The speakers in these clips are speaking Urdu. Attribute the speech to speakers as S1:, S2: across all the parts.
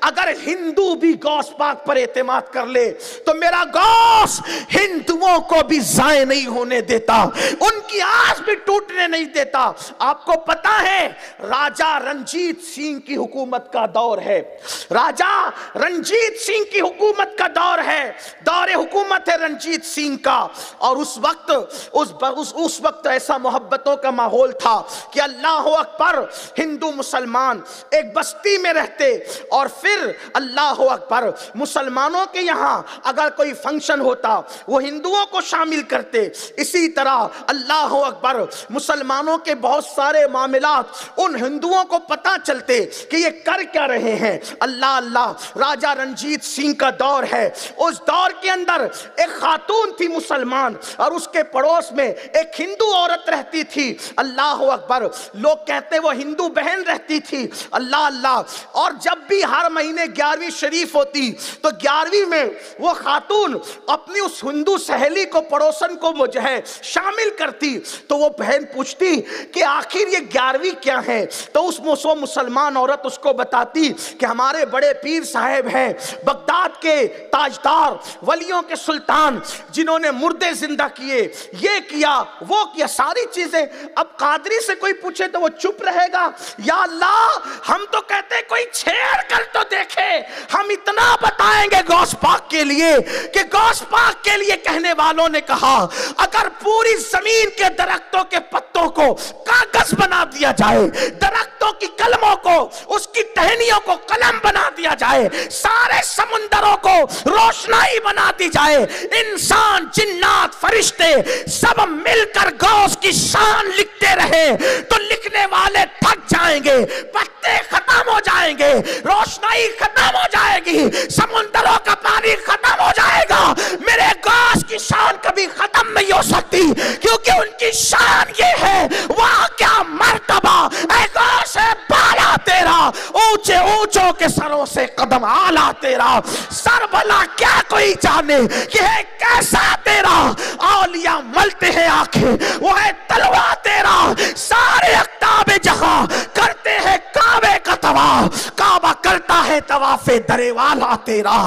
S1: اگر ہندو بھی غوث پاک پر اعتماد کر لے تو میرا غوث ہندوؤں کو بھی ضائع نہیں ہونے دیتا، ان کی آس بھی ٹوٹنے نہیں دیتا۔ آپ کو پتا ہے راجہ رنجیت سنگھ کی حکومت کا دور ہے، راجہ رنجیت سنگھ کی حکومت کا دور ہے، دور حکومت ہے رنجیت سنگھ کا، اور اس وقت ایسا محبتوں کا ماحول تھا کہ اللہ اکبر، ہندو مسلمان ایک بستی میں رہتے، اور پھر اللہ اکبر مسلمانوں کے یہاں اگر کوئی فنکشن ہوتا وہ ہندوؤں کو شامل کرتے، اسی طرح اللہ اکبر مسلمانوں کے بہت سارے معاملات ان ہندوؤں کو پتا چلتے کہ یہ کر کیا رہے ہیں۔ اللہ اللہ، راجہ رنجیت سنگھ کا دور ہے، اس دور کے اندر ایک خاتون تھی مسلمان، اور اس کے پڑوس میں ایک ہندو عورت رہتی تھی۔ اللہ اکبر، لوگ کہتے وہ ہندو بہن رہتی تھی۔ اللہ اللہ، اور جب بھی ہر مہینے 11ویں شریف ہوتی تو 11ویں میں وہ خاتون اپنی اس ہندو سہیلی کو، پڑوسن کو جو ہے شامل کرتی، تو وہ بہن پوچھتی کہ آخر یہ 11ویں کیا ہے، تو اس مسلمان عورت اس کو بتاتی کہ ہمارے بڑے پیر صاحب ہیں، بغداد کے تاجدار، ولیوں کے سلطان، جنہوں نے مردے زندہ کیے، یہ کیا وہ کیا، ساری چیزیں۔ اب قادری سے کوئی پوچھے تو وہ چپ رہے گا؟ یا اللہ، ہم تو کہتے ہیں کوئی چھیڑ کر تو دیکھے۔ ہم اتنا بتائیں گے غوث پاک کے لیے کہ غوث پاک کے لیے کہنے والوں نے کہا اگر پوری زمین کے درختوں کے پتوں کو کاغذ بنا دیا جائے، درختوں کی کلموں کو، اس کی ٹہنیوں کو قلم بنا دیا جائے، سارے سمندروں کو روشنائی بنا دی جائے، انسان، جنات، فرشتے سب مل کر غوث کی شان لکھتے رہے تو لکھنے والے تھک جائیں گے، پتے ختم ہو جائیں گے، روشنائی ختم ہو جائے گی، سمندروں کا پانی ختم ہو جائے گا، میرے غوث کی شان کبھی ختم نہیں ہو سکتی، کیونکہ ان کی شان یہ ہے، وہاں کیا مرتبہ، اے غوث ہے بالا تیرا، اونچے اونچوں کے سروں سے قدم آلہ تیرا، سر بھلا کیا کوئی جانے کہ ہے کیسا تیرا، اولیاء ملتے ہیں آنکھیں، وہ ہے تلوہ تیرا، سارے اقطاب جہاں کرتے ہیں کعبے کا طواف، کعبہ کرتا ہے طواف درے والا تیرا۔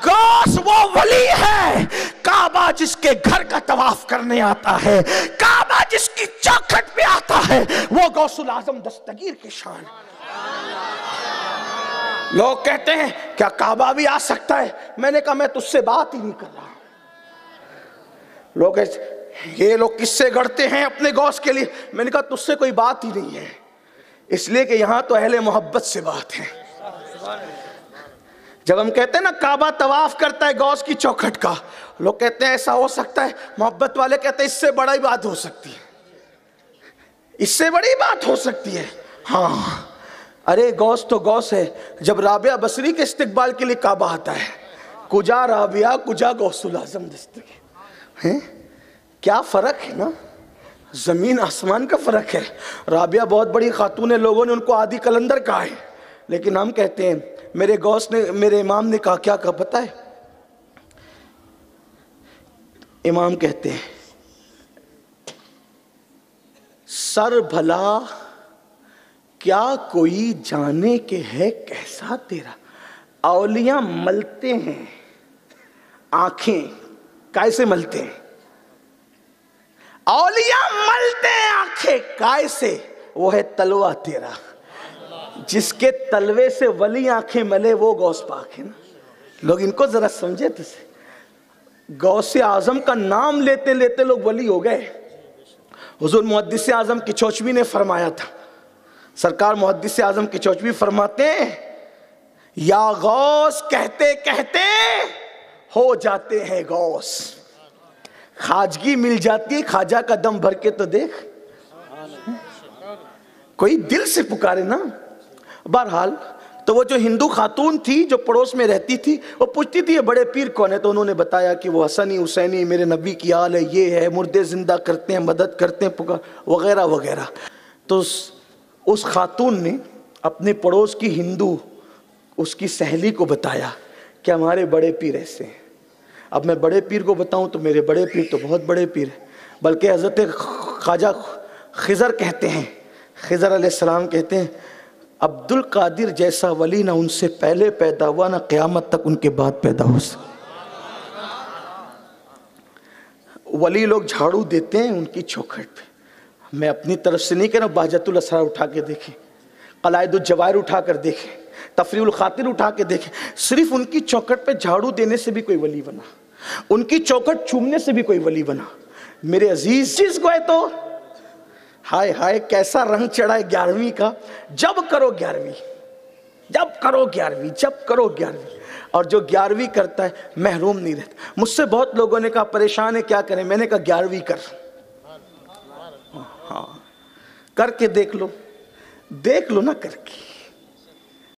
S1: غوث وہ ولی ہے، کعبہ جس کے گھر کا طواف کرنے آتا ہے، کعبہ جس کی چوکھٹ پہ آتا ہے، وہ غوث العظم دستگیر کی شان۔ لوگ کہتے ہیں کیا کعبہ بھی آ سکتا ہے؟ میں نے کہا میں تجھ سے بات ہی نہیں کر رہا۔ یہ لوگ کس سے گڑتے ہیں اپنے غوث کے لیے؟ میں نے کہا تجھ سے کوئی بات ہی نہیں ہے، اس لیے کہ یہاں تو اہل محبت سے بات ہے۔ جب ہم کہتے ہیں نا کعبہ طواف کرتا ہے غوث کی چوکھٹ کا، لوگ کہتے ہیں ایسا ہو سکتا ہے، محبت والے کہتے ہیں اس سے بڑی بات ہو سکتی ہے، اس سے بڑی بات ہو سکتی ہے۔ ہاں، ارے غوث تو غوث ہے۔ جب رابعہ بصری کے استقبال کے لیے کعبہ آتا ہے، کجا رابعہ کجا غوث العظم دستگیر، کیا فرق ہے نا، زمین آسمان کا فرق ہے۔ رابعہ بہت بڑی خاتون ہے، لوگوں نے ان کو آدھی قلندر کہا ہے، لیکن ہم کہتے ہیں میرے غوث نے، میرے امام نے کہا، کیا کہا پتہ ہے؟ امام کہتے ہیں سر بھلا کیا کوئی جانے کہ ہے کیسا تیرا، اولیاء ملتے ہیں آنکھیں، کیسے ملتے ہیں؟ اولیاء ملتے ہیں آنکھیں کیسے؟ وہ ہے تلوہ تیرا، جس کے تلوے سے ولی آنکھیں ملے وہ غوث پاک ہے نا۔ لوگ ان کو ذرا سمجھے تو سے، غوث اعظم کا نام لیتے لیتے لوگ ولی ہو گئے۔ حضور محدث اعظم کی چوچوی نے فرمایا تھا، سرکار محدث اعظم کی چوچوی فرماتے ہیں یا غوث کہتے کہتے ہو جاتے ہیں غوث، خواجگی مل جاتی ہے، خواجہ کا دم بھر کے تو دیکھ، کوئی دل سے پکارے نا۔ بہرحال تو وہ جو ہندو خاتون تھی جو پڑوس میں رہتی تھی، وہ پوچھتی تھی یہ بڑے پیر کون ہے، تو انہوں نے بتایا کہ وہ حسنی حسینی میرے نبی کی آل ہے، یہ ہے، مردے زندہ کرتے ہیں، مدد کرتے ہیں، وغیرہ وغیرہ۔ تو اس خاتون نے اپنے پڑوس کی ہندو اس کی سہیلی کو بتایا کہ ہمارے بڑے پیر ایسے ہیں۔ اب میں بڑے پیر کو بتاؤں تو میرے بڑے پیر تو بہت بڑے پیر ہیں، بلکہ حضرت خواجہ خضر کہتے ہیں، خضر علیہ السلام کہتے ہیں عبد القادر جیسا ولی نہ ان سے پہلے پیدا ہوا، نہ قیامت تک ان کے بعد پیدا ہو سکتا۔ ولی لوگ جھاڑو دیتے ہیں ان کی چوکھٹ پہ، میں اپنی طرف سے نہیں کہہ رہا ہوں، بہجت الاسرار اٹھا کے دیکھیں، قلائد الجواہر اٹھا کر دیکھیں، تفریح الخاطر اٹھا کے دیکھیں، صرف ان کی چوکھٹ پہ جھاڑو دینے سے بھی کوئی ولی بنا، ان کی چوکھٹ چومنے سے بھی کوئی ولی بنا۔ میرے عزیز چیز کو ہے تو ہائے ہائے کیسا رنگ چڑھا ہے 11ویں کا، جب کرو 11ویں، جب کرو 11ویں، جب کرو 11ویں، اور جو 11ویں کرتا ہے محروم نہیں رہتا۔ مجھ سے بہت لوگوں نے کہا پریشان ہے کیا کریں، میں نے کہا 11ویں کر، ہاں کر کے دیکھ لو، دیکھ لو نا کر کے۔